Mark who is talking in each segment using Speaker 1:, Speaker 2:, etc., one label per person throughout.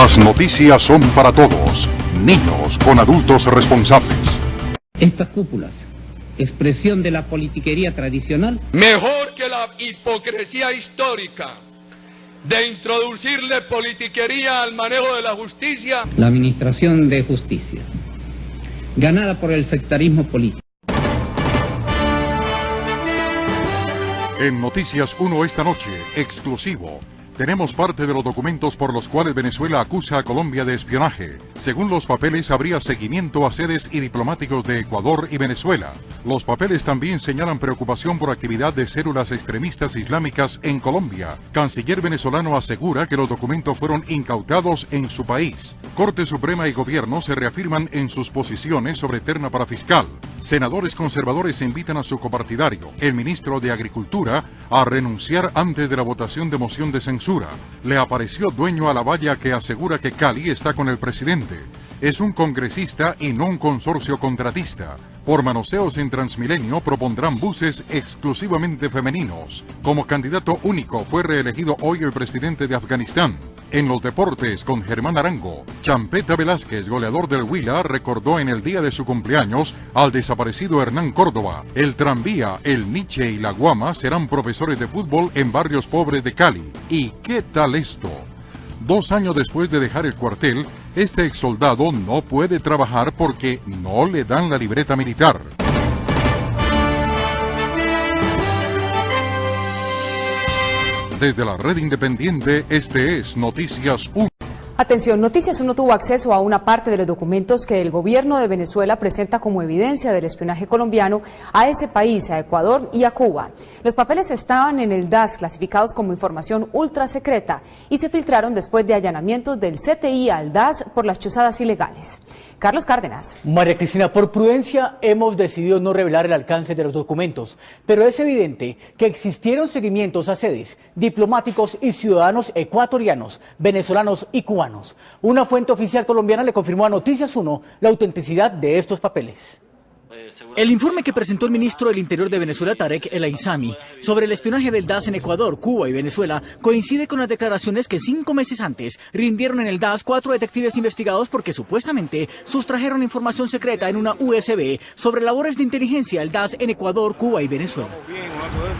Speaker 1: Las noticias son para todos, niños con adultos responsables.
Speaker 2: Estas cúpulas, expresión de la politiquería tradicional.
Speaker 3: Mejor que la hipocresía histórica de introducirle politiquería al manejo de la justicia.
Speaker 2: La administración de justicia, ganada por el sectarismo político.
Speaker 1: En Noticias 1 esta noche, exclusivo. Tenemos parte de los documentos por los cuales Venezuela acusa a Colombia de espionaje. Según los papeles, habría seguimiento a sedes y diplomáticos de Ecuador y Venezuela. Los papeles también señalan preocupación por actividad de células extremistas islámicas en Colombia. Canciller venezolano asegura que los documentos fueron incautados en su país. Corte Suprema y Gobierno se reafirman en sus posiciones sobre terna para fiscal. Senadores conservadores invitan a su copartidario, el ministro de Agricultura, a renunciar antes de la votación de moción de censura. Le apareció dueño a la valla que asegura que Cali está con el presidente. Es un congresista y no un consorcio contratista. Por manoseos en Transmilenio propondrán buses exclusivamente femeninos. Como candidato único fue reelegido hoy el presidente de Afganistán. En los deportes, con Germán Arango, Champeta Velázquez, goleador del Huila, recordó en el día de su cumpleaños al desaparecido Hernán Córdoba. El tranvía, el Nietzsche y la Guama serán profesores de fútbol en barrios pobres de Cali. ¿Y qué tal esto? 2 años después de dejar el cuartel, este exsoldado no puede trabajar porque no le dan la libreta militar. Desde la red independiente, este es Noticias 1.
Speaker 4: Atención, Noticias 1 tuvo acceso a una parte de los documentos que el gobierno de Venezuela presenta como evidencia del espionaje colombiano a ese país, a Ecuador y a Cuba. Los papeles estaban en el DAS clasificados como información ultra secreta y se filtraron después de allanamientos del CTI al DAS por las chuzadas ilegales. Carlos Cárdenas.
Speaker 5: María Cristina, por prudencia hemos decidido no revelar el alcance de los documentos, pero es evidente que existieron seguimientos a sedes, diplomáticos y ciudadanos ecuatorianos, venezolanos y cubanos. Una fuente oficial colombiana le confirmó a Noticias 1 la autenticidad de estos papeles. El informe que presentó el ministro del Interior de Venezuela, Tarek El Aissami, sobre el espionaje del DAS en Ecuador, Cuba y Venezuela, coincide con las declaraciones que 5 meses antes rindieron en el DAS 4 detectives investigados porque supuestamente sustrajeron información secreta en una USB sobre labores de inteligencia del DAS en Ecuador, Cuba y Venezuela.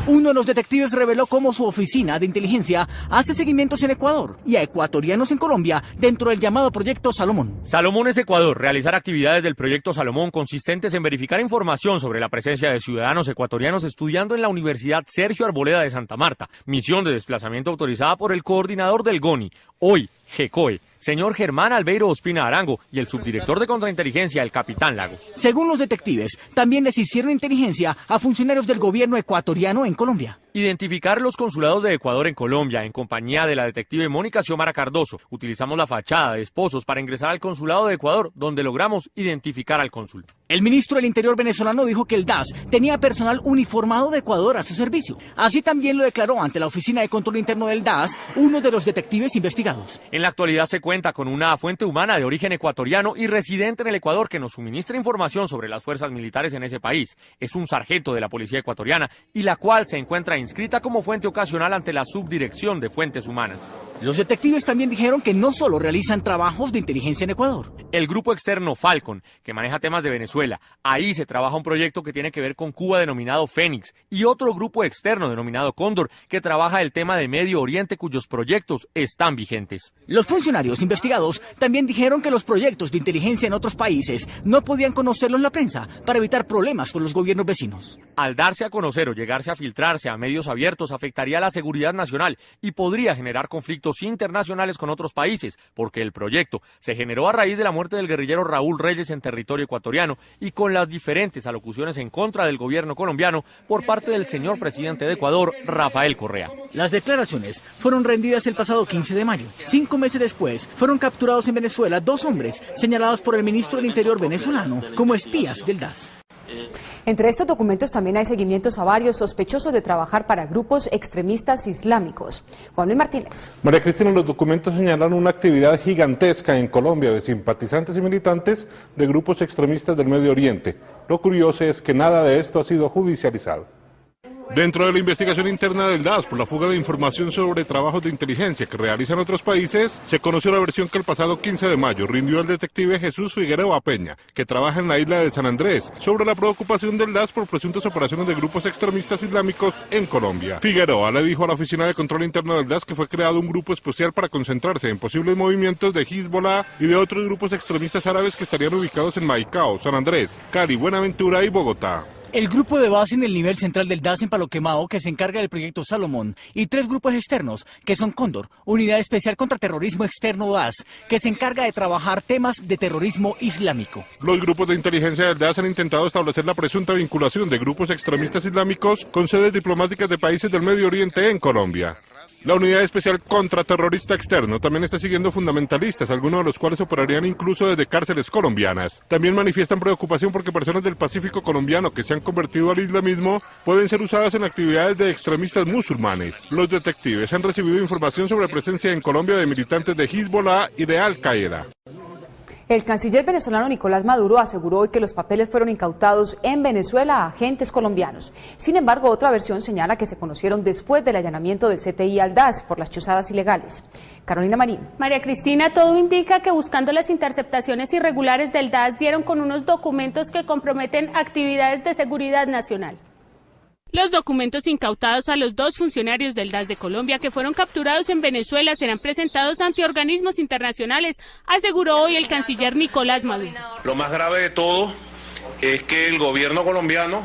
Speaker 5: Uno de los detectives reveló cómo su oficina de inteligencia hace seguimientos en Ecuador y a ecuatorianos en Colombia dentro del llamado Proyecto Salomón.
Speaker 6: Salomón es Ecuador. Realizar actividades del Proyecto Salomón consistentes en verificar información sobre la presencia de ciudadanos ecuatorianos estudiando en la Universidad Sergio Arboleda de Santa Marta. Misión de desplazamiento autorizada por el coordinador del GONI, hoy GECOE, señor Germán Albeiro Ospina Arango, y el subdirector de contrainteligencia, el capitán Lagos.
Speaker 5: Según los detectives, también les hicieron inteligencia a funcionarios del gobierno ecuatoriano en Colombia.
Speaker 6: Identificar los consulados de Ecuador en Colombia, en compañía de la detective Mónica Xiomara Cardoso. Utilizamos la fachada de esposos para ingresar al consulado de Ecuador, donde logramos identificar al cónsul.
Speaker 5: El ministro del Interior venezolano dijo que el DAS tenía personal uniformado de Ecuador a su servicio. Así también lo declaró ante la Oficina de Control Interno del DAS uno de los detectives investigados.
Speaker 6: En la actualidad se cuenta con una fuente humana de origen ecuatoriano y residente en el Ecuador que nos suministra información sobre las fuerzas militares en ese país. Es un sargento de la policía ecuatoriana y la cual se encuentra inscrita como fuente ocasional ante la Subdirección de Fuentes Humanas.
Speaker 5: Los detectives también dijeron que no solo realizan trabajos de inteligencia en Ecuador.
Speaker 6: El grupo externo Falcon, que maneja temas de Venezuela, ahí se trabaja un proyecto que tiene que ver con Cuba denominado Fénix, y otro grupo externo denominado Cóndor, que trabaja el tema de Medio Oriente, cuyos proyectos están vigentes.
Speaker 5: Los funcionarios investigados también dijeron que los proyectos de inteligencia en otros países no podían conocerlos en la prensa para evitar problemas con los gobiernos vecinos.
Speaker 6: Al darse a conocer o llegarse a filtrarse a medios abiertos afectaría la seguridad nacional y podría generar conflictos internacionales con otros países, porque el proyecto se generó a raíz de la muerte del guerrillero Raúl Reyes en territorio ecuatoriano y con las diferentes alocuciones en contra del gobierno colombiano por parte del señor presidente de Ecuador, Rafael Correa.
Speaker 5: Las declaraciones fueron rendidas el pasado 15 de mayo. 5 meses después, fueron capturados en Venezuela 2 hombres señalados por el ministro del Interior venezolano como espías del DAS.
Speaker 4: Entre estos documentos también hay seguimientos a varios sospechosos de trabajar para grupos extremistas islámicos. Juan Luis Martínez.
Speaker 7: María Cristina, los documentos señalan una actividad gigantesca en Colombia de simpatizantes y militantes de grupos extremistas del Medio Oriente. Lo curioso es que nada de esto ha sido judicializado. Dentro de la investigación interna del DAS por la fuga de información sobre trabajos de inteligencia que realizan otros países, se conoció la versión que el pasado 15 de mayo rindió el detective Jesús Figueroa Peña, que trabaja en la isla de San Andrés, sobre la preocupación del DAS por presuntas operaciones de grupos extremistas islámicos en Colombia. Figueroa le dijo a la Oficina de Control Interno del DAS que fue creado un grupo especial para concentrarse en posibles movimientos de Hezbollah y de otros grupos extremistas árabes que estarían ubicados en Maicao, San Andrés, Cali, Buenaventura y Bogotá.
Speaker 5: El grupo de base en el nivel central del DAS en Palo Quemado, que se encarga del proyecto Salomón, y 3 grupos externos, que son Cóndor, Unidad Especial contra Terrorismo Externo DAS, que se encarga de trabajar temas de terrorismo islámico.
Speaker 7: Los grupos de inteligencia del DAS han intentado establecer la presunta vinculación de grupos extremistas islámicos con sedes diplomáticas de países del Medio Oriente en Colombia. La Unidad Especial Contraterrorista Externo también está siguiendo fundamentalistas, algunos de los cuales operarían incluso desde cárceles colombianas. También manifiestan preocupación porque personas del Pacífico colombiano que se han convertido al islamismo pueden ser usadas en actividades de extremistas musulmanes. Los detectives han recibido información sobre presencia en Colombia de militantes de Hezbollah y de Al-Qaeda.
Speaker 4: El canciller venezolano Nicolás Maduro aseguró hoy que los papeles fueron incautados en Venezuela a agentes colombianos. Sin embargo, otra versión señala que se conocieron después del allanamiento del CTI al DAS por las chuzadas ilegales. Carolina Marín.
Speaker 8: María Cristina, todo indica que buscando las interceptaciones irregulares del DAS dieron con unos documentos que comprometen actividades de seguridad nacional.
Speaker 9: Los documentos incautados a los 2 funcionarios del DAS de Colombia que fueron capturados en Venezuela serán presentados ante organismos internacionales, aseguró hoy el canciller Nicolás Maduro.
Speaker 10: Lo más grave de todo es que el gobierno colombiano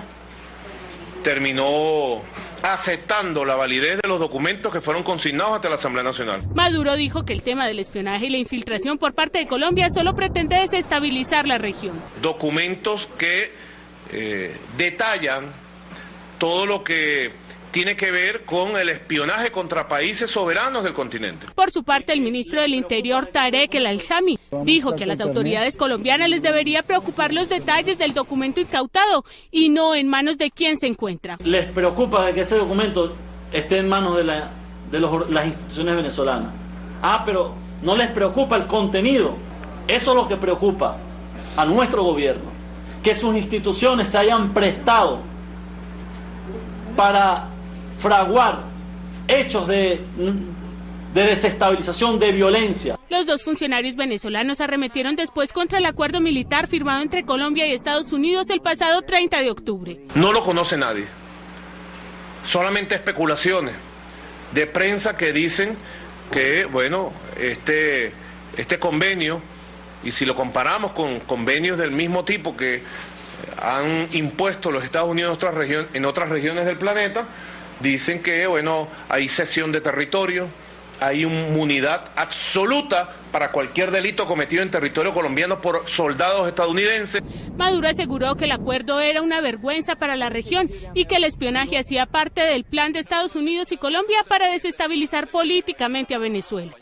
Speaker 10: terminó aceptando la validez de los documentos que fueron consignados ante la Asamblea Nacional.
Speaker 9: Maduro dijo que el tema del espionaje y la infiltración por parte de Colombia solo pretende desestabilizar la región.
Speaker 10: Documentos que detallan todo lo que tiene que ver con el espionaje contra países soberanos del continente.
Speaker 9: Por su parte, el ministro del Interior, Tarek El Alshami, dijo que a las autoridades colombianas les debería preocupar los detalles del documento incautado y no en manos de quien se encuentra.
Speaker 11: Les preocupa que ese documento esté en manos de las instituciones venezolanas. Pero no les preocupa el contenido. Eso es lo que preocupa a nuestro gobierno, que sus instituciones se hayan prestado para fraguar hechos de desestabilización, de violencia.
Speaker 9: Los 2 funcionarios venezolanos arremetieron después contra el acuerdo militar firmado entre Colombia y Estados Unidos el pasado 30 de octubre.
Speaker 10: No lo conoce nadie, solamente especulaciones de prensa que dicen que, bueno, este convenio, y si lo comparamos con convenios del mismo tipo que han impuesto los Estados Unidos en otras regiones del planeta, dicen que, bueno, hay cesión de territorio, hay inmunidad absoluta para cualquier delito cometido en territorio colombiano por soldados estadounidenses.
Speaker 9: Maduro aseguró que el acuerdo era una vergüenza para la región y que el espionaje hacía parte del plan de Estados Unidos y Colombia para desestabilizar políticamente a Venezuela.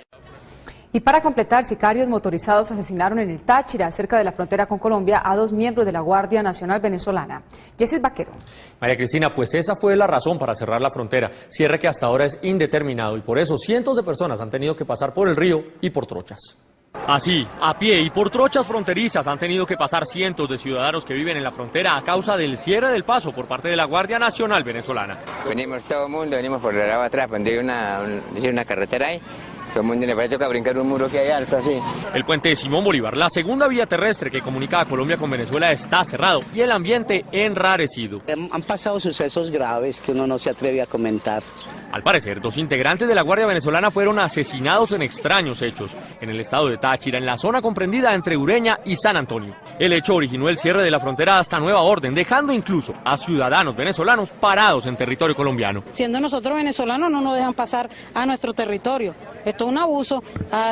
Speaker 4: Y para completar, sicarios motorizados asesinaron en el Táchira, cerca de la frontera con Colombia, a 2 miembros de la Guardia Nacional venezolana. Jessy Vaquero.
Speaker 6: María Cristina, pues esa fue la razón para cerrar la frontera, cierre que hasta ahora es indeterminado y por eso cientos de personas han tenido que pasar por el río y por trochas. Así, a pie y por trochas fronterizas han tenido que pasar cientos de ciudadanos que viven en la frontera a causa del cierre del paso por parte de la Guardia Nacional venezolana.
Speaker 12: Venimos todo el mundo, venimos por el lado atrás, donde hay una carretera ahí. Todo el mundo le parece que brincar un muro que hay alto así.
Speaker 6: El puente de Simón Bolívar, la segunda vía terrestre que comunica a Colombia con Venezuela, está cerrado y el ambiente enrarecido.
Speaker 13: Han pasado sucesos graves que uno no se atreve a comentar.
Speaker 6: Al parecer, 2 integrantes de la Guardia Venezolana fueron asesinados en extraños hechos en el estado de Táchira, en la zona comprendida entre Ureña y San Antonio. El hecho originó el cierre de la frontera hasta nueva orden, dejando incluso a ciudadanos venezolanos parados en territorio colombiano.
Speaker 14: Siendo nosotros venezolanos, no nos dejan pasar a nuestro territorio. Esto es un abuso,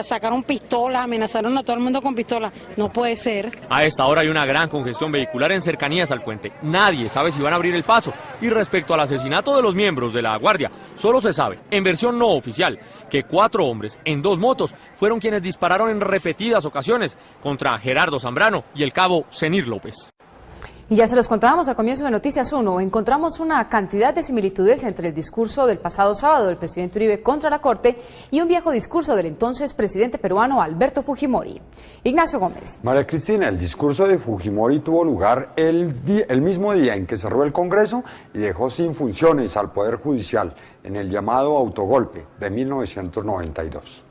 Speaker 14: sacaron pistolas, amenazaron a todo el mundo con pistolas. No puede ser.
Speaker 6: A esta hora hay una gran congestión vehicular en cercanías al puente. Nadie sabe si van a abrir el paso. Y respecto al asesinato de los miembros de la Guardia, solo se sabe, en versión no oficial, que 4 hombres en 2 motos fueron quienes dispararon en repetidas ocasiones contra Gerardo Zambrano y el cabo Zenir López.
Speaker 4: Y ya se los contábamos al comienzo de Noticias 1, encontramos una cantidad de similitudes entre el discurso del pasado sábado del presidente Uribe contra la Corte y un viejo discurso del entonces presidente peruano Alberto Fujimori. Ignacio Gómez.
Speaker 15: María Cristina, el discurso de Fujimori tuvo lugar el mismo día en que cerró el Congreso y dejó sin funciones al Poder Judicial en el llamado autogolpe de 1992.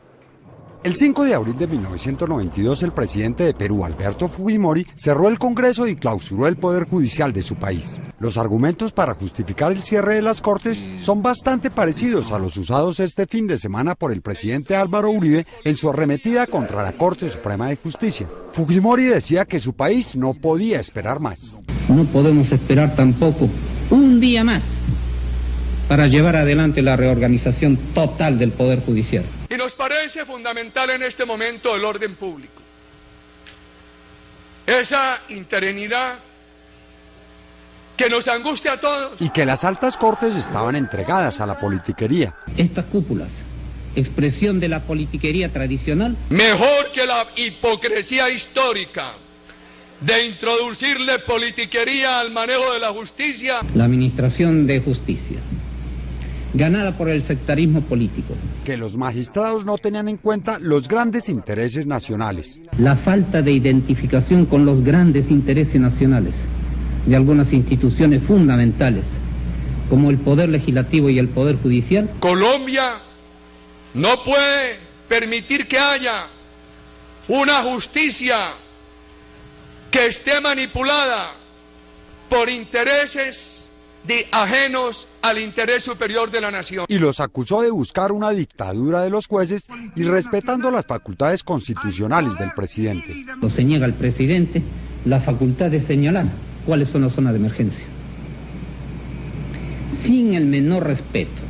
Speaker 15: El 5 de abril de 1992, el presidente de Perú, Alberto Fujimori, cerró el Congreso y clausuró el Poder Judicial de su país. Los argumentos para justificar el cierre de las Cortes son bastante parecidos a los usados este fin de semana por el presidente Álvaro Uribe en su arremetida contra la Corte Suprema de Justicia. Fujimori decía que su país no podía esperar más.
Speaker 2: No podemos esperar tampoco un día más para llevar adelante la reorganización total del Poder Judicial.
Speaker 3: Y nos parece fundamental en este momento el orden público. Esa interinidad que nos angustia a todos.
Speaker 15: Y que las altas cortes estaban entregadas a la politiquería.
Speaker 2: Estas cúpulas, expresión de la politiquería tradicional.
Speaker 3: Mejor que la hipocresía histórica de introducirle politiquería al manejo de la justicia.
Speaker 2: La administración de justicia, ganada por el sectarismo político.
Speaker 15: Que los magistrados no tenían en cuenta los grandes intereses nacionales.
Speaker 2: La falta de identificación con los grandes intereses nacionales de algunas instituciones fundamentales, como el Poder Legislativo y el Poder Judicial.
Speaker 3: Colombia no puede permitir que haya una justicia que esté manipulada por intereses ajenos al interés superior de la nación.
Speaker 15: Y los acusó de buscar una dictadura de los jueces y respetando las facultades constitucionales del presidente.
Speaker 2: Se niega al presidente la facultad de señalar cuáles son las zonas de emergencia, sin el menor respeto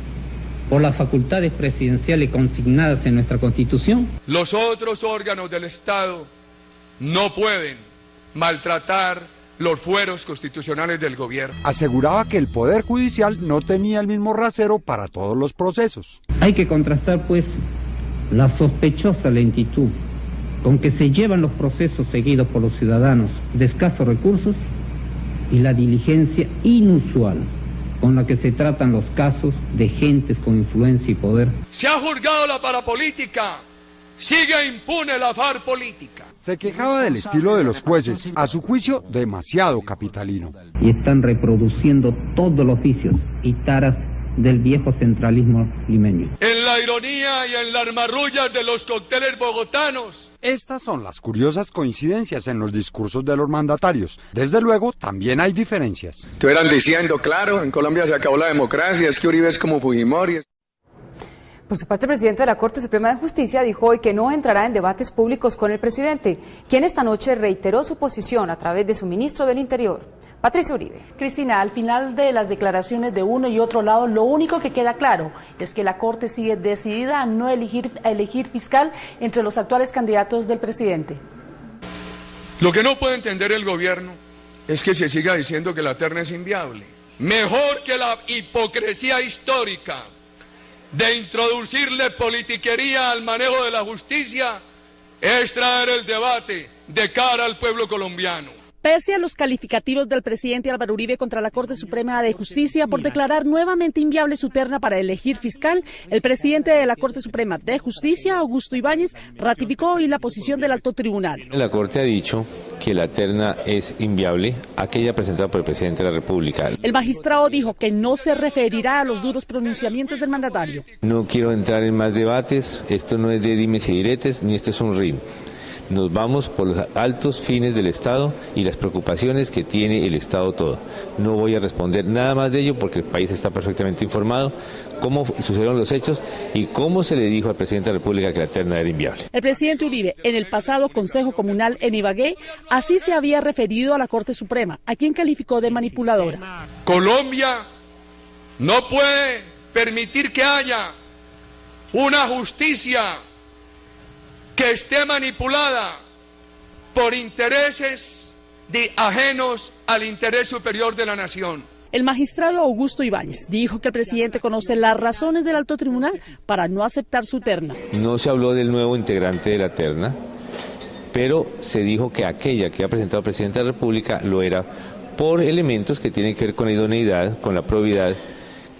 Speaker 2: por las facultades presidenciales consignadas en nuestra Constitución.
Speaker 3: Los otros órganos del Estado no pueden maltratar los fueros constitucionales del gobierno.
Speaker 15: Aseguraba que el Poder Judicial no tenía el mismo rasero para todos los procesos.
Speaker 2: Hay que contrastar, pues, la sospechosa lentitud con que se llevan los procesos seguidos por los ciudadanos de escasos recursos y la diligencia inusual con la que se tratan los casos de gentes con influencia y poder.
Speaker 3: Se ha juzgado la parapolítica, sigue impune la farsa política.
Speaker 15: Se quejaba del estilo de los jueces, a su juicio demasiado capitalino.
Speaker 2: Y están reproduciendo todos los vicios y taras del viejo centralismo limeño.
Speaker 3: En la ironía y en las marrullas de los cócteles bogotanos.
Speaker 15: Estas son las curiosas coincidencias en los discursos de los mandatarios. Desde luego, también hay diferencias.
Speaker 16: Estuvieran diciendo, claro, en Colombia se acabó la democracia, es que Uribe es como Fujimori.
Speaker 4: Por su parte, el presidente de la Corte Suprema de Justicia dijo hoy que no entrará en debates públicos con el presidente, quien esta noche reiteró su posición a través de su ministro del Interior, Patricia Uribe.
Speaker 17: Cristina, al final de las declaraciones de uno y otro lado, lo único que queda claro es que la Corte sigue decidida a no elegir fiscal entre los actuales candidatos del presidente.
Speaker 3: Lo que no puede entender el gobierno es que se siga diciendo que la terna es inviable. Mejor que la hipocresía histórica de introducirle politiquería al manejo de la justicia es traer el debate de cara al pueblo colombiano.
Speaker 17: Pese a los calificativos del presidente Álvaro Uribe contra la Corte Suprema de Justicia por declarar nuevamente inviable su terna para elegir fiscal, el presidente de la Corte Suprema de Justicia, Augusto Ibáñez, ratificó hoy la posición del alto tribunal.
Speaker 18: La Corte ha dicho que la terna es inviable, aquella presentada por el presidente de la República.
Speaker 17: El magistrado dijo que no se referirá a los duros pronunciamientos del mandatario.
Speaker 18: No quiero entrar en más debates, esto no es de dimes y diretes, ni esto es un ring. Nos vamos por los altos fines del Estado y las preocupaciones que tiene el Estado todo. No voy a responder nada más de ello porque el país está perfectamente informado cómo sucedieron los hechos y cómo se le dijo al presidente de la República que la terna era inviable.
Speaker 17: El presidente Uribe, en el pasado Consejo Comunal en Ibagué, así se había referido a la Corte Suprema, a quien calificó de manipuladora.
Speaker 3: Colombia no puede permitir que haya una justicia que esté manipulada por intereses ajenos al interés superior de la nación.
Speaker 17: El magistrado Augusto Ibáñez dijo que el presidente conoce las razones del alto tribunal para no aceptar su terna.
Speaker 18: No se habló del nuevo integrante de la terna, pero se dijo que aquella que ha presentado el presidente de la República lo era por elementos que tienen que ver con la idoneidad, con la probidad,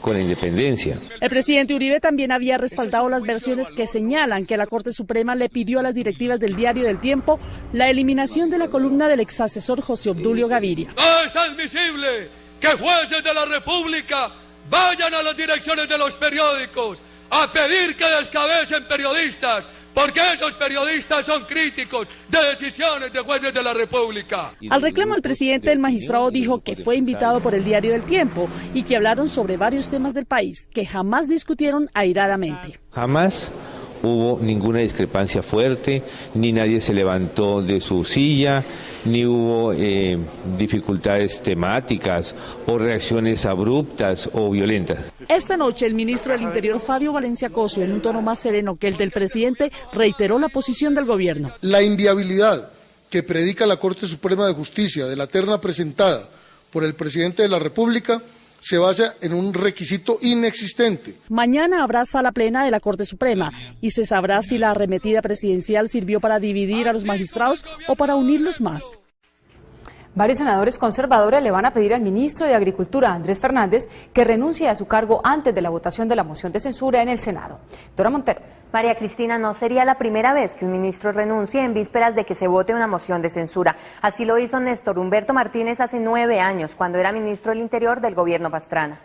Speaker 18: con la independencia.
Speaker 17: El presidente Uribe también había respaldado las versiones que señalan que la Corte Suprema le pidió a las directivas del Diario del Tiempo la eliminación de la columna del exasesor José Obdulio Gaviria.
Speaker 3: No es admisible que jueces de la República vayan a las direcciones de los periódicos a pedir que descabecen periodistas, porque esos periodistas son críticos de decisiones de jueces de la República.
Speaker 17: Al reclamo al presidente, el magistrado dijo que fue invitado por el Diario del Tiempo y que hablaron sobre varios temas del país que jamás discutieron airadamente.
Speaker 18: Jamás hubo ninguna discrepancia fuerte, ni nadie se levantó de su silla, ni hubo dificultades temáticas o reacciones abruptas o violentas.
Speaker 17: Esta noche el ministro del Interior, Fabio Valencia Coso, en un tono más sereno que el del presidente, reiteró la posición del gobierno.
Speaker 19: La inviabilidad que predica la Corte Suprema de Justicia de la terna presentada por el presidente de la República se basa en un requisito inexistente.
Speaker 17: Mañana habrá sala plena de la Corte Suprema y se sabrá si la arremetida presidencial sirvió para dividir a los magistrados o para unirlos más.
Speaker 4: Varios senadores conservadores le van a pedir al ministro de Agricultura, Andrés Fernández, que renuncie a su cargo antes de la votación de la moción de censura en el Senado. Dora Montero.
Speaker 20: María Cristina, no sería la primera vez que un ministro renuncie en vísperas de que se vote una moción de censura. Así lo hizo Néstor Humberto Martínez hace 9 años, cuando era ministro del Interior del gobierno Pastrana.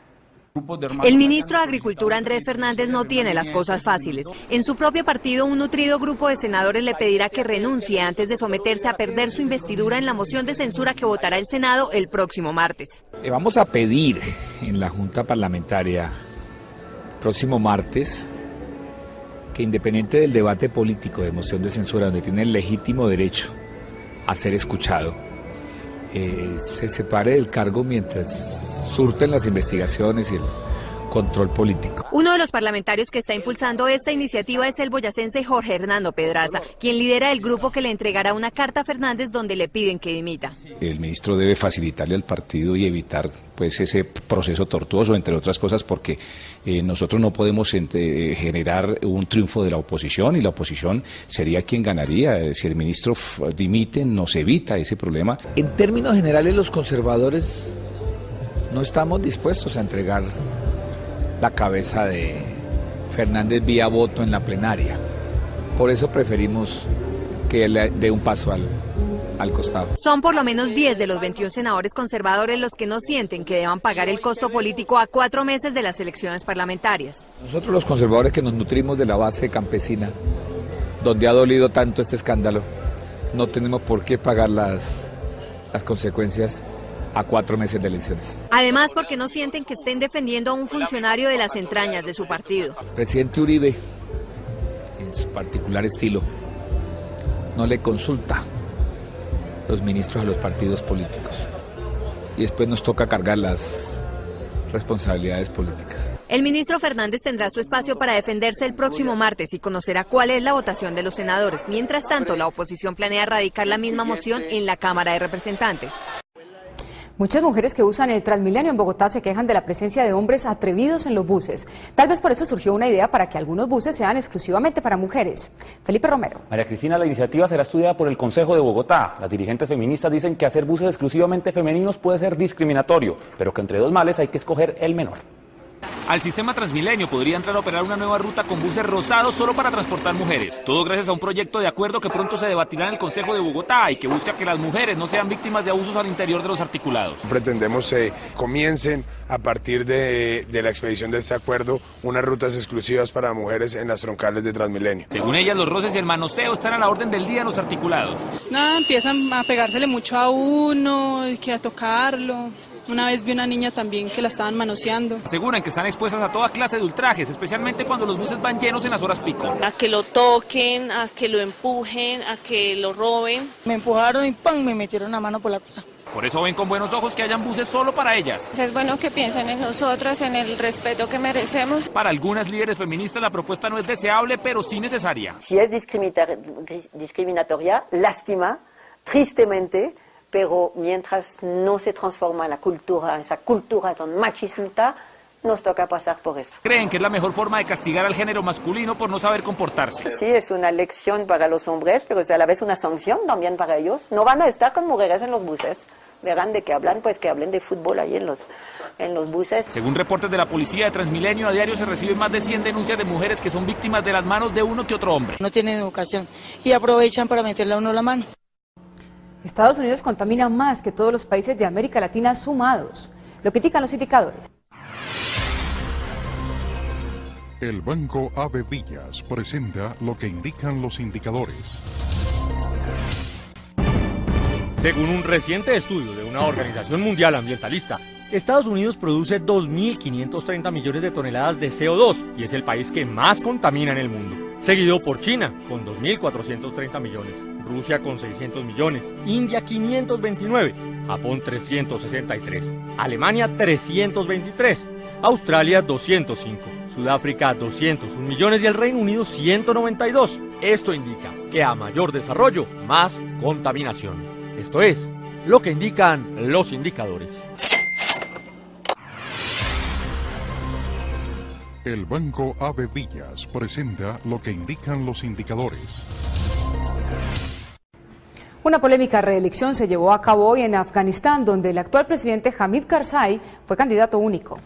Speaker 21: El ministro de Agricultura, Andrés Fernández, no tiene las cosas fáciles. En su propio partido, un nutrido grupo de senadores le pedirá que renuncie antes de someterse a perder su investidura en la moción de censura que votará el Senado el próximo martes.
Speaker 22: Vamos a pedir en la Junta Parlamentaria próximo martes que, independiente del debate político de moción de censura, donde tiene el legítimo derecho a ser escuchado, se separe del cargo mientras surten las investigaciones y el control político.
Speaker 21: Uno de los parlamentarios que está impulsando esta iniciativa es el boyacense Jorge Hernando Pedraza, quien lidera el grupo que le entregará una carta a Fernández donde le piden que dimita.
Speaker 22: El ministro debe facilitarle al partido y evitar pues ese proceso tortuoso, entre otras cosas, porque nosotros no podemos generar un triunfo de la oposición, y la oposición sería quien ganaría. Si el ministro dimite, nos evita ese problema. En términos generales, los conservadores no estamos dispuestos a entregar la cabeza de Fernández vía voto en la plenaria. Por eso preferimos que él dé un paso al costado.
Speaker 21: Son por lo menos 10 de los 21 senadores conservadores los que no sienten que deban pagar el costo político a 4 meses de las elecciones parlamentarias.
Speaker 22: Nosotros, los conservadores que nos nutrimos de la base campesina, donde ha dolido tanto este escándalo, no tenemos por qué pagar las consecuencias a 4 meses de elecciones.
Speaker 21: Además, porque no sienten que estén defendiendo a un funcionario de las entrañas de su partido.
Speaker 22: El presidente Uribe, en su particular estilo, no le consulta los ministros a los partidos políticos, y después nos toca cargar las responsabilidades políticas.
Speaker 21: El ministro Fernández tendrá su espacio para defenderse el próximo martes y conocerá cuál es la votación de los senadores. Mientras tanto, la oposición planea radicar la misma moción en la Cámara de Representantes.
Speaker 4: Muchas mujeres que usan el Transmilenio en Bogotá se quejan de la presencia de hombres atrevidos en los buses. Tal vez por eso surgió una idea para que algunos buses sean exclusivamente para mujeres. Felipe Romero.
Speaker 23: María Cristina, la iniciativa será estudiada por el Consejo de Bogotá. Las dirigentes feministas dicen que hacer buses exclusivamente femeninos puede ser discriminatorio, pero que entre dos males hay que escoger el menor.
Speaker 24: Al sistema Transmilenio podría entrar a operar una nueva ruta con buses rosados solo para transportar mujeres. Todo gracias a un proyecto de acuerdo que pronto se debatirá en el Consejo de Bogotá y que busca que las mujeres no sean víctimas de abusos al interior de los articulados.
Speaker 25: Pretendemos que comiencen a partir de la expedición de este acuerdo unas rutas exclusivas para mujeres en las troncales de Transmilenio.
Speaker 24: Según ellas, los roces y el manoseo están a la orden del día en los articulados.
Speaker 26: Nada, empiezan a pegársele mucho a uno, que a tocarlo. Una vez vi una niña también que la estaban manoseando.
Speaker 24: Aseguran que están expuestas a toda clase de ultrajes, especialmente cuando los buses van llenos en las horas pico.
Speaker 27: A que lo toquen, a que lo empujen, a que lo roben.
Speaker 28: Me empujaron y ¡pam!, me metieron la mano por la cola.
Speaker 24: Por eso ven con buenos ojos que hayan buses solo para ellas.
Speaker 27: Es bueno que piensen en nosotras, en el respeto que merecemos.
Speaker 24: Para algunas líderes feministas la propuesta no es deseable, pero sí necesaria.
Speaker 29: Si es discriminatoria, lástima, tristemente, pero mientras no se transforma la cultura, esa cultura tan machista, nos toca pasar por eso.
Speaker 24: Creen que es la mejor forma de castigar al género masculino por no saber comportarse.
Speaker 29: Sí, es una lección para los hombres, pero es a la vez una sanción también para ellos. No van a estar con mujeres en los buses. Verán de qué hablan, pues que hablen de fútbol ahí en los buses.
Speaker 24: Según reportes de la policía de Transmilenio, a diario se reciben más de 100 denuncias de mujeres que son víctimas de las manos de uno que otro hombre.
Speaker 28: No tienen educación y aprovechan para meterle a uno la mano.
Speaker 4: Estados Unidos contamina más que todos los países de América Latina sumados. Lo critican los indicadores.
Speaker 1: El Banco Ave Villas presenta lo que indican los indicadores.
Speaker 6: Según un reciente estudio de una organización mundial ambientalista, Estados Unidos produce 2.530 millones de toneladas de CO2 y es el país que más contamina en el mundo. Seguido por China, con 2.430 millones, Rusia con 600 millones, India 529, Japón 363, Alemania 323, Australia 205, Sudáfrica 201 millones y el Reino Unido 192. Esto indica que a mayor desarrollo, más contaminación. Esto es lo que indican los indicadores.
Speaker 1: El Banco Ave Villas presenta lo que indican los indicadores.
Speaker 4: Una polémica reelección se llevó a cabo hoy en Afganistán, donde el actual presidente Hamid Karzai fue candidato único.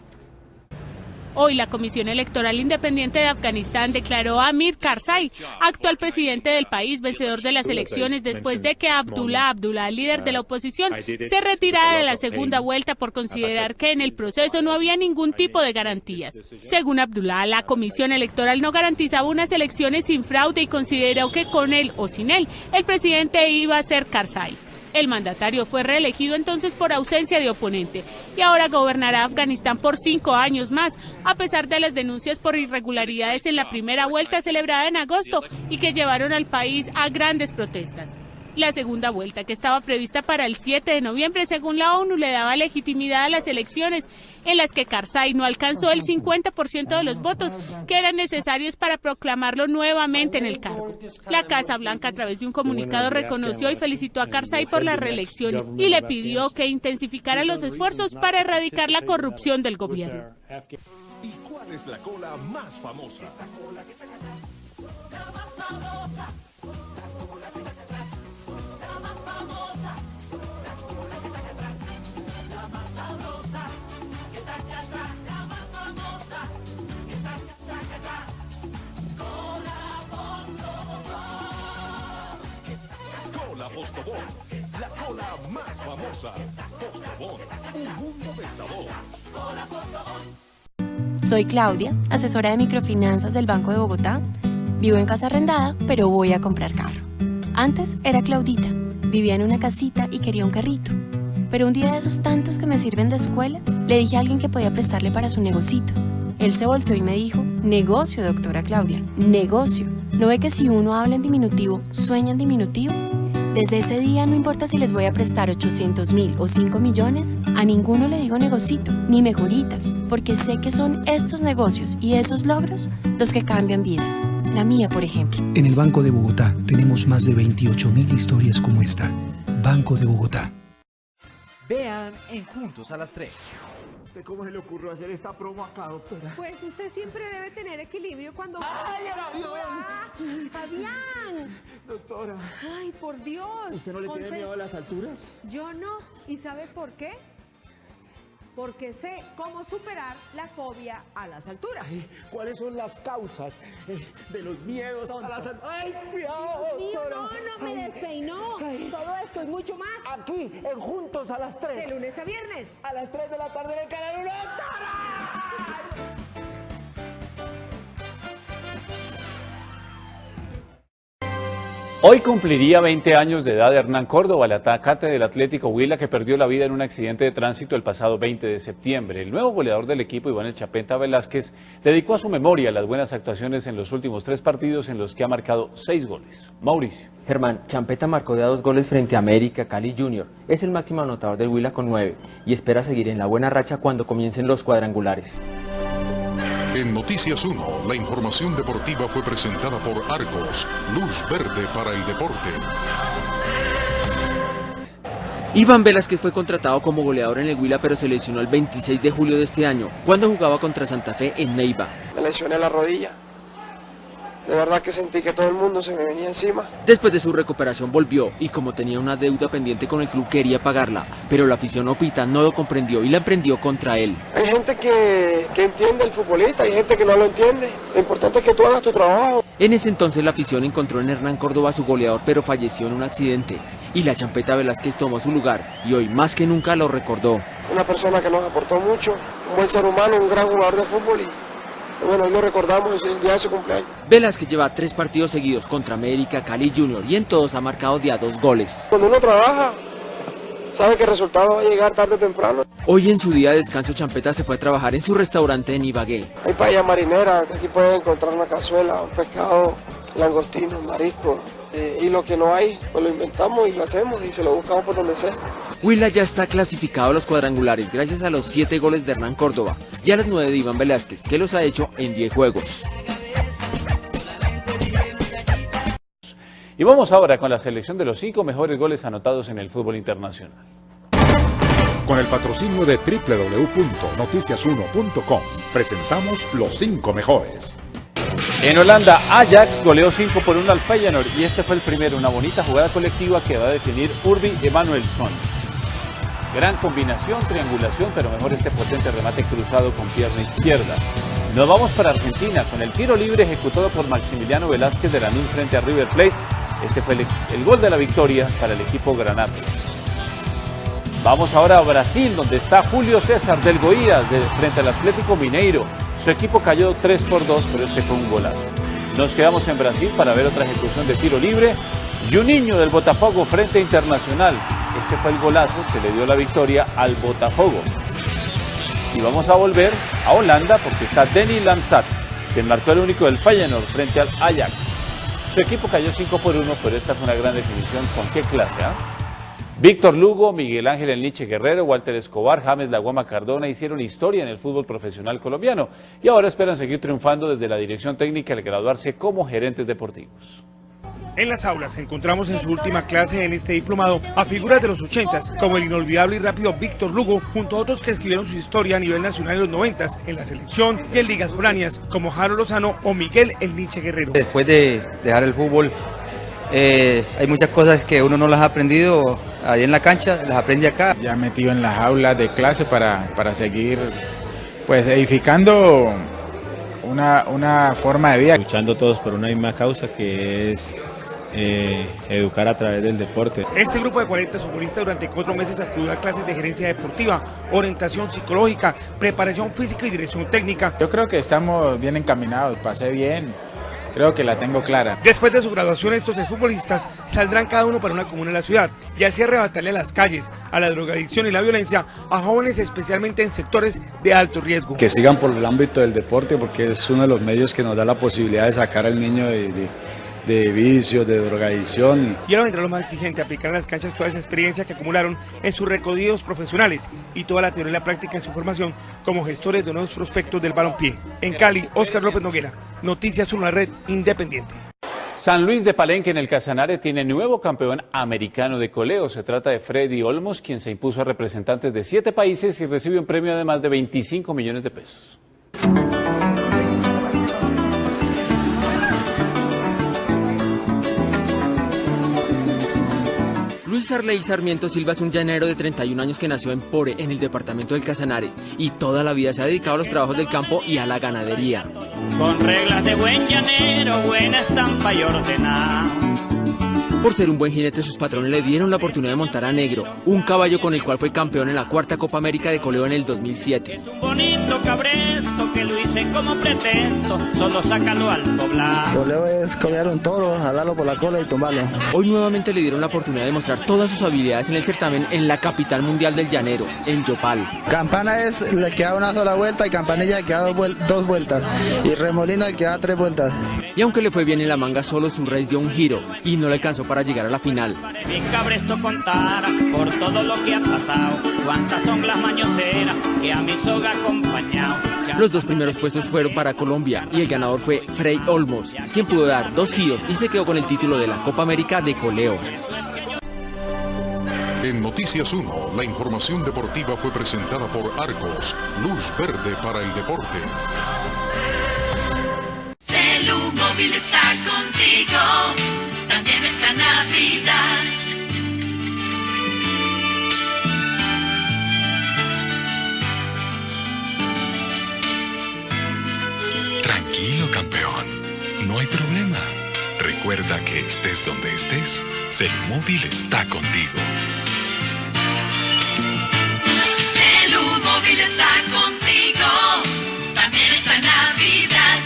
Speaker 5: Hoy la Comisión Electoral Independiente de Afganistán declaró a Hamid Karzai, actual presidente del país, vencedor de las elecciones después de que Abdullah, líder de la oposición, se retirara de la segunda vuelta por considerar que en el proceso no había ningún tipo de garantías. Según Abdullah, la Comisión Electoral no garantizaba unas elecciones sin fraude y consideró que con él o sin él, el presidente iba a ser Karzai. El mandatario fue reelegido entonces por ausencia de oponente y ahora gobernará Afganistán por 5 años más, a pesar de las denuncias por irregularidades en la primera vuelta celebrada en agosto y que llevaron al país a grandes protestas. La segunda vuelta, que estaba prevista para el 7 de noviembre, según la ONU, le daba legitimidad a las elecciones, en las que Karzai no alcanzó el 50% de los votos que eran necesarios para proclamarlo nuevamente en el cargo. La Casa Blanca, a través de un comunicado, reconoció y felicitó a Karzai por la reelección y le pidió que intensificara los esfuerzos para erradicar la corrupción del gobierno.
Speaker 7: ¿Y cuál es la cola más famosa? Postobón, la cola más famosa. Postobón, un mundo de sabor.
Speaker 8: Soy Claudia, asesora de microfinanzas del Banco de Bogotá. Vivo en casa arrendada, pero voy a comprar carro. Antes era Claudita, vivía en una casita y quería un carrito. Pero un día de esos tantos que me sirven de escuela, le dije a alguien que podía prestarle para su negocito. Él se volteó y me dijo, negocio, doctora Claudia, negocio. ¿No ve que si uno habla en diminutivo, sueña en diminutivo? Desde ese día no importa si les voy a prestar 800.000 o 5 millones, a ninguno le digo negocito, ni mejoritas, porque sé que son estos negocios y esos logros los que cambian vidas. La mía, por ejemplo.
Speaker 9: En el Banco de Bogotá tenemos más de 28.000 historias como esta. Banco de Bogotá.
Speaker 10: Vean en Juntos a las 3.
Speaker 11: ¿Usted cómo se le ocurrió hacer esta promo acá, doctora?
Speaker 12: Pues usted siempre debe tener equilibrio cuando...
Speaker 11: ¡Ay, Fabián!
Speaker 12: ¡Fabián!
Speaker 11: Doctora.
Speaker 12: ¡Ay, por Dios!
Speaker 11: ¿Usted no le tiene miedo a las alturas?
Speaker 12: Yo no. ¿Y sabe por qué? Porque sé cómo superar la fobia a las alturas.
Speaker 11: Ay, ¿cuáles son las causas de los miedos a las alturas? ¡Ay, cuidado, doctora!
Speaker 12: No me despeinó. Todo esto es mucho más.
Speaker 11: Aquí, en Juntos a las 3.
Speaker 12: De lunes a viernes.
Speaker 11: A las 3 de la tarde en el Canal 1. ¡Doctora!
Speaker 23: Hoy cumpliría 20 años de edad Hernán Córdoba, el atacante del Atlético Huila que perdió la vida en un accidente de tránsito el pasado 20 de septiembre. El nuevo goleador del equipo, Iván El Chapenta Velázquez, dedicó a su memoria las buenas actuaciones en los últimos 3 partidos en los que ha marcado 6 goles. Mauricio.
Speaker 13: Germán, Champeta marcó ya 2 goles frente a América, Cali Junior. Es el máximo anotador del Huila con 9 y espera seguir en la buena racha cuando comiencen los cuadrangulares.
Speaker 1: En Noticias 1, la información deportiva fue presentada por Argos, luz verde para el deporte.
Speaker 13: Iván Velázquez fue contratado como goleador en el Huila, pero se lesionó el 26 de julio de este año, cuando jugaba contra Santa Fe en Neiva.
Speaker 2: Me lesioné la rodilla. De verdad que sentí que todo el mundo se me venía encima.
Speaker 13: Después de su recuperación volvió y como tenía una deuda pendiente con el club quería pagarla, pero la afición opita no lo comprendió y la emprendió contra él.
Speaker 2: Hay gente que entiende el futbolista, hay gente que no lo entiende. Lo importante es que tú hagas tu trabajo.
Speaker 13: En ese entonces la afición encontró en Hernán Córdoba su goleador, pero falleció en un accidente y la Champeta Velázquez tomó su lugar y hoy más que nunca lo recordó.
Speaker 2: Una persona que nos aportó mucho, un buen ser humano, un gran jugador de fútbol y bueno, hoy lo recordamos, es el día de su cumpleaños.
Speaker 13: Velázquez lleva 3 partidos seguidos contra América, Cali Junior y en todos ha marcado de a 2 goles.
Speaker 2: Cuando uno trabaja, sabe que el resultado va a llegar tarde o temprano.
Speaker 13: Hoy en su día de descanso Champeta se fue a trabajar en su restaurante en Ibagué.
Speaker 2: Hay paella marinera, aquí pueden encontrar una cazuela, un pescado, langostinos, marisco. Y lo que no hay, pues lo inventamos y lo hacemos y se lo buscamos por donde sea.
Speaker 13: Huila ya está clasificado a los cuadrangulares gracias a los 7 goles de Hernán Córdoba y a los 9 de Iván Velázquez, que los ha hecho en 10 juegos.
Speaker 23: Y vamos ahora con la selección de los 5 mejores goles anotados en el fútbol internacional.
Speaker 1: Con el patrocinio de www.noticias1.com presentamos los 5 mejores.
Speaker 23: En Holanda, Ajax goleó 5-1 al Feyenoord y este fue el primero, una bonita jugada colectiva que va a definir Urbi Emanuelsson. Gran combinación, triangulación, pero mejor este potente remate cruzado con pierna izquierda. Nos vamos para Argentina con el tiro libre ejecutado por Maximiliano Velázquez de Lanús frente a River Plate. Este fue el gol de la victoria para el equipo granate. Vamos ahora a Brasil, donde está Julio César del Goiás frente al Atlético Mineiro. Su equipo cayó 3-2, pero este fue un golazo. Nos quedamos en Brasil para ver otra ejecución de tiro libre. Juninho del Botafogo frente a Internacional. Este fue el golazo que le dio la victoria al Botafogo. Y vamos a volver a Holanda porque está Denny Lansat, quien marcó el único del Feyenoord frente al Ajax. Su equipo cayó 5-1, pero esta fue una gran definición. ¿Con qué clase? Víctor Lugo, Miguel Ángel El Niche Guerrero, Walter Escobar, James La Guama Cardona hicieron historia en el fútbol profesional colombiano y ahora esperan seguir triunfando desde la dirección técnica al graduarse como gerentes deportivos.
Speaker 3: En las aulas encontramos en su última clase en este diplomado a figuras de los 80s, como el inolvidable y rápido Víctor Lugo, junto a otros que escribieron su historia a nivel nacional en los 90s, en la selección y en ligas foráneas, como Jaro Lozano o Miguel El Niche Guerrero.
Speaker 14: Después de dejar el fútbol, hay muchas cosas que uno no las ha aprendido ahí en la cancha, las aprende acá.
Speaker 15: Ya metido en las aulas de clase para seguir pues edificando una forma de vida.
Speaker 16: Luchando todos por una misma causa que es educar a través del deporte.
Speaker 3: Este grupo de 40 futbolistas durante 4 meses acudió a clases de gerencia deportiva, orientación psicológica, preparación física y dirección técnica.
Speaker 15: Yo creo que estamos bien encaminados, pasé bien. Creo que la tengo clara.
Speaker 3: Después de su graduación, estos futbolistas saldrán cada uno para una comuna de la ciudad y así arrebatarle a las calles, a la drogadicción y la violencia a jóvenes especialmente en sectores de alto riesgo.
Speaker 17: Que sigan por el ámbito del deporte porque es uno de los medios que nos da la posibilidad de sacar al niño de vicios, de drogadicción.
Speaker 3: Y ahora vendrá lo más exigente, aplicar en las canchas toda esa experiencia que acumularon en sus recorridos profesionales y toda la teoría y la práctica en su formación como gestores de nuevos prospectos del balompié. En Cali, Óscar López Noguera, Noticias 1, la red independiente.
Speaker 23: San Luis de Palenque en el Casanare tiene nuevo campeón americano de coleo. Se trata de Freddy Olmos, quien se impuso a representantes de 7 países y recibe un premio de más de 25 millones de pesos.
Speaker 13: Luis Arley Sarmiento Silva es un llanero de 31 años que nació en Pore, en el departamento del Casanare, y toda la vida se ha dedicado a los trabajos del campo y a la ganadería.
Speaker 18: Con reglas de buen llanero, buena estampa y ordenada.
Speaker 13: Por ser un buen jinete, sus patrones le dieron la oportunidad de montar a Negro, un caballo con el cual fue campeón en la 4ª Copa América de coleo en el 2007.
Speaker 18: Un bonito cabresto que lo hice como pretexto, solo sácalo al poblar.
Speaker 19: Coleo es colear un toro, jalarlo por la cola y tumbarlo.
Speaker 13: Hoy nuevamente le dieron la oportunidad de mostrar todas sus habilidades en el certamen en la capital mundial del llanero, en Yopal.
Speaker 19: Campana le queda una sola vuelta y Campanilla le queda 2 vueltas y Remolino le queda 3 vueltas.
Speaker 13: Y aunque le fue bien en la manga, solo su race dio un giro y no le alcanzó para llegar a la final.
Speaker 18: Mi cabresto contara por todo lo que ha pasado, cuántas son las mañoseras que a mi soga acompañado.
Speaker 13: Los 2 primeros puestos fueron para Colombia y el ganador fue Frey Olmos, quien pudo dar 2 giros y se quedó con el título de la Copa América de coleo.
Speaker 1: En Noticias 1, la información deportiva fue presentada por Argos, luz verde para el deporte.
Speaker 20: Celu Móvil está contigo, también esta Navidad.
Speaker 21: Tranquilo, campeón, no hay problema. Recuerda que estés donde estés, Celu Móvil está contigo.
Speaker 20: Celu Móvil está contigo, también esta Navidad.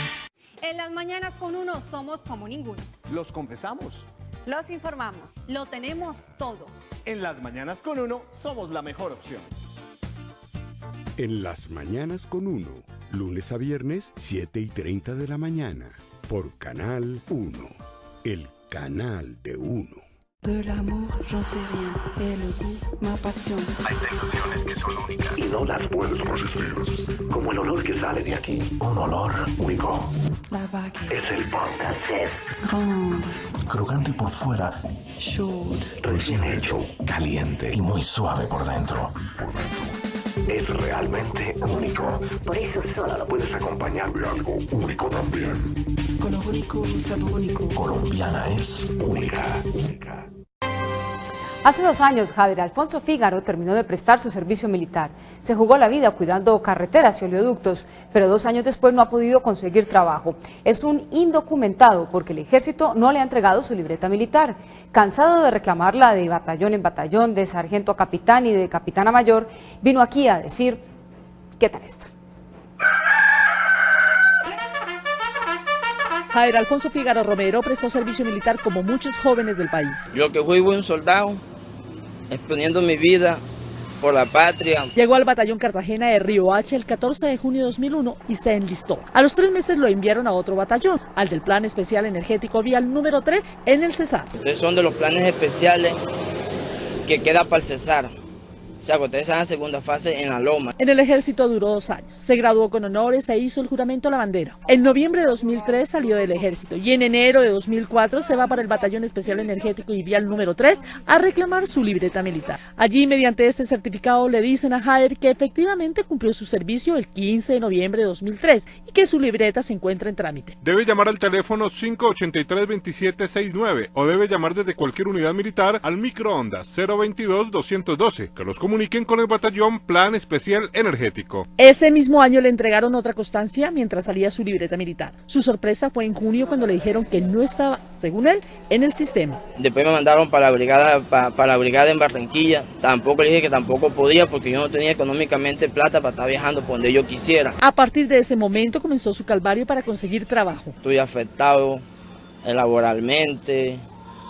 Speaker 12: En las mañanas con uno somos como ninguno.
Speaker 11: Los confesamos.
Speaker 12: Los informamos. Lo tenemos todo.
Speaker 11: En las mañanas con uno somos la mejor opción.
Speaker 22: En las mañanas con uno, lunes a viernes, 7:30 de la mañana, por Canal 1, el canal de uno.
Speaker 24: De l'amour, j'en sais rien. Et le goût, ma passion.
Speaker 25: Hay sensaciones que son únicas y no las puedes resistir. Como el olor que sale de aquí. Un olor único.
Speaker 24: La vague.
Speaker 25: Es el pan francés.
Speaker 24: Grande.
Speaker 25: Crocante por fuera.
Speaker 24: Chaude.
Speaker 25: Recién hecho. Caliente y muy suave por dentro. Es realmente único. Por eso solo lo puedes acompañar de algo único también.
Speaker 24: Color único, sabor único.
Speaker 25: Colombiana es única.
Speaker 4: Hace 2 años, Jader Alfonso Fígaro terminó de prestar su servicio militar. Se jugó la vida cuidando carreteras y oleoductos, pero 2 años después no ha podido conseguir trabajo. Es un indocumentado porque el ejército no le ha entregado su libreta militar. Cansado de reclamarla de batallón en batallón, de sargento a capitán y de capitán a mayor, vino aquí a decir, ¿qué tal esto?
Speaker 26: Jader Alfonso Fígaro Romero prestó servicio militar como muchos jóvenes del país.
Speaker 27: Yo que fui buen soldado, exponiendo mi vida por la patria.
Speaker 26: Llegó al batallón Cartagena de Riohacha el 14 de junio de 2001 y se enlistó. A los 3 meses lo enviaron a otro batallón, al del Plan Especial Energético Vial número 3 en el Cesar.
Speaker 27: Ustedes son de los planes especiales que queda para el Cesar. O sea, que ustedes están en segunda fase en la Loma.
Speaker 26: En el ejército duró 2 años. Se graduó con honores e hizo el juramento a la bandera. En noviembre de 2003 salió del ejército y en enero de 2004 se va para el Batallón Especial Energético y Vial número 3 a reclamar su libreta militar. Allí, mediante este certificado, le dicen a Jader que efectivamente cumplió su servicio el 15 de noviembre de 2003 y que su libreta se encuentra en trámite.
Speaker 28: Debe llamar al teléfono 583-2769 o debe llamar desde cualquier unidad militar al microondas 022-212, que los comuniquen con el batallón Plan Especial Energético.
Speaker 26: Ese mismo año le entregaron otra constancia mientras salía su libreta militar. Su sorpresa fue en junio cuando le dijeron que no estaba, según él, en el sistema.
Speaker 27: Después me mandaron para la brigada en Barranquilla. Tampoco le dije que tampoco podía porque yo no tenía económicamente plata para estar viajando por donde yo quisiera.
Speaker 26: A partir de ese momento comenzó su calvario para conseguir trabajo.
Speaker 27: Estoy afectado laboralmente.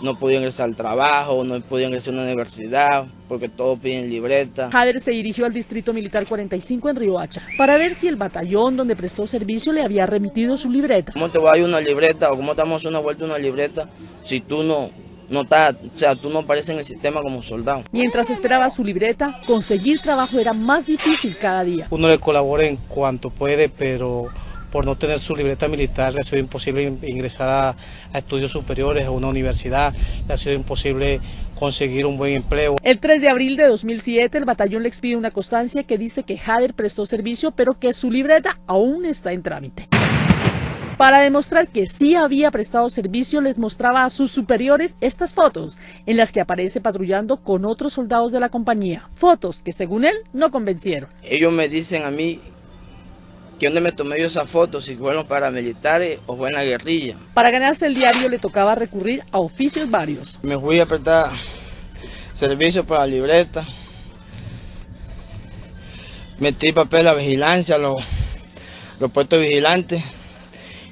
Speaker 27: No podía ingresar al trabajo, no podía ingresar a una universidad, porque todos piden libreta.
Speaker 26: Jader se dirigió al Distrito Militar 45 en Riohacha para ver si el batallón donde prestó servicio le había remitido su libreta.
Speaker 27: ¿Cómo te va a ir una libreta o cómo te vamos a hacer una vuelta a una libreta si tú no estás, o sea, tú no apareces en el sistema como soldado?
Speaker 26: Mientras esperaba su libreta, conseguir trabajo era más difícil cada día.
Speaker 29: Uno le colabora en cuanto puede, pero por no tener su libreta militar le ha sido imposible ingresar a estudios superiores, a una universidad, le ha sido imposible conseguir un buen empleo.
Speaker 26: El 3 de abril de 2007 el batallón le expide una constancia que dice que Jader prestó servicio pero que su libreta aún está en trámite. Para demostrar que sí había prestado servicio, les mostraba a sus superiores estas fotos, en las que aparece patrullando con otros soldados de la compañía. Fotos que, según él, no convencieron.
Speaker 27: Ellos me dicen a mí que dónde me tomé yo esas fotos, si fueron los paramilitares o fue en la guerrilla.
Speaker 26: Para ganarse el diario le tocaba recurrir a oficios varios.
Speaker 27: Me fui a prestar servicio para la libreta, metí papel a vigilancia, los puestos vigilantes.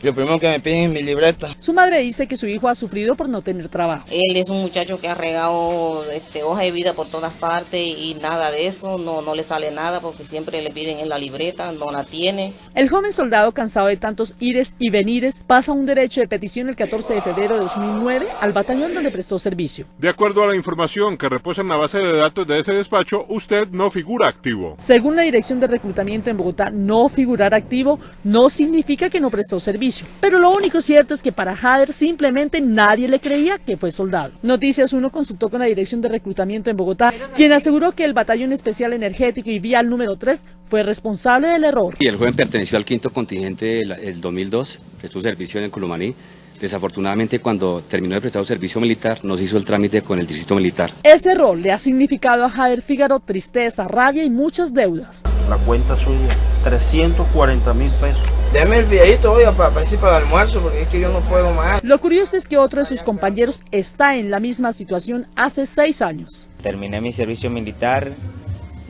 Speaker 27: Lo primero que me piden es mi libreta.
Speaker 26: Su madre dice que su hijo ha sufrido por no tener trabajo.
Speaker 30: Él es un muchacho que ha regado hoja de vida por todas partes y nada de eso, no le sale nada porque siempre le piden en la libreta, no la tiene.
Speaker 26: El joven soldado, cansado de tantos ires y venires, pasa un derecho de petición el 14 de febrero de 2009 al batallón donde prestó servicio.
Speaker 28: De acuerdo a la información que reposa en la base de datos de ese despacho, usted no figura activo.
Speaker 26: Según la Dirección de Reclutamiento en Bogotá, no figurar activo no significa que no prestó servicio. servicio. Pero lo único cierto es que para Jader simplemente nadie le creía que fue soldado. Noticias 1 consultó con la Dirección de Reclutamiento en Bogotá, quien aseguró que el Batallón Especial Energético y Vial número 3 fue responsable del error.
Speaker 2: Y el joven perteneció al 5º contingente del 2002, prestó servicio en Culumaní. Desafortunadamente, cuando terminó de prestar servicio militar, nos hizo el trámite con el distrito militar.
Speaker 26: Ese error le ha significado a Jader Fígaro tristeza, rabia y muchas deudas.
Speaker 5: La cuenta suya, 340.000 pesos.
Speaker 27: Deme el viejito hoy para el almuerzo, porque es que yo no puedo más.
Speaker 26: Lo curioso es que otro de sus compañeros está en la misma situación hace 6 años.
Speaker 6: Terminé mi servicio militar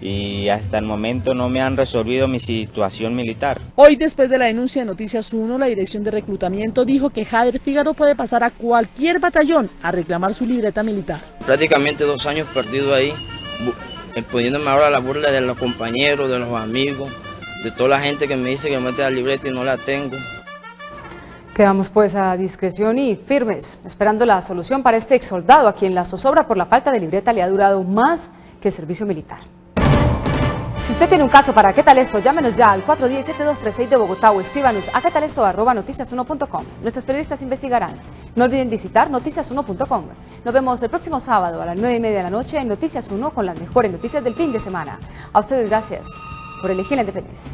Speaker 6: y hasta el momento no me han resolvido mi situación militar.
Speaker 26: Hoy, después de la denuncia de Noticias 1, la Dirección de Reclutamiento dijo que Jader Fígaro puede pasar a cualquier batallón a reclamar su libreta militar.
Speaker 27: Prácticamente 2 años perdido ahí, poniéndome ahora la burla de los compañeros, de los amigos, de toda la gente que me dice que mete la libreta y no la tengo.
Speaker 4: Quedamos pues a discreción y firmes, esperando la solución para este exsoldado a quien la zozobra por la falta de libreta le ha durado más que el servicio militar. Si usted tiene un caso para ¿Qué tal esto? Llámenos ya al 410-7236 de Bogotá o escríbanos a quetalesto@noticias1.com. Nuestros periodistas investigarán. No olviden visitar noticias1.com. Nos vemos el próximo sábado a las 9:30 de la noche en Noticias 1 con las mejores noticias del fin de semana. A ustedes gracias por elegir la independencia.